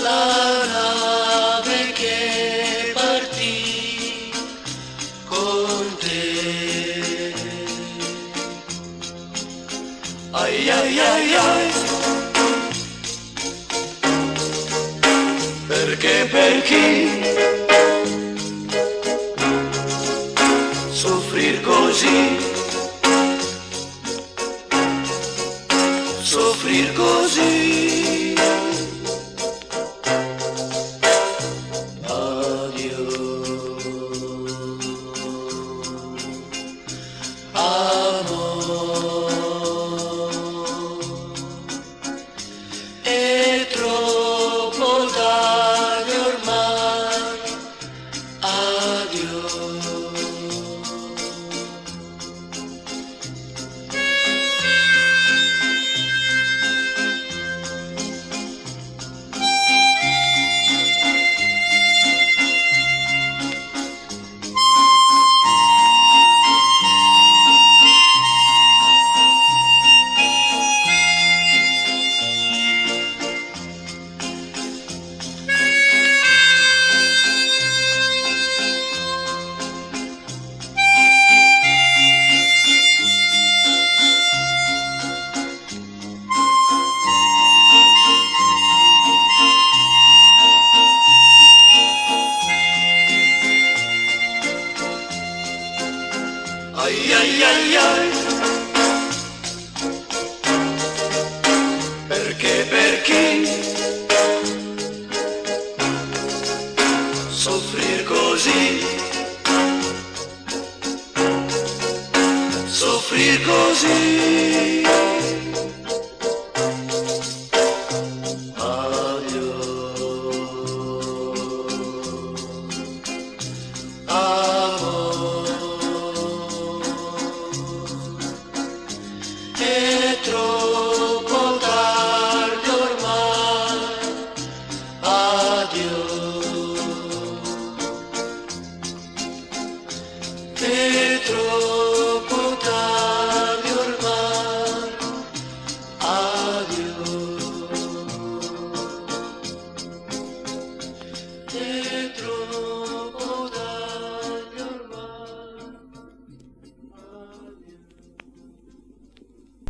la nave che partì con te. Ai ai ai ai, perché per chi soffrir così, soffrir così. Addio, amor, è troppo tardi ormai. Addio. Ai ai ai ai, perché per chi soffrir così, soffrir così. Addio, amor, è troppo tardi ormai. Addio, è troppo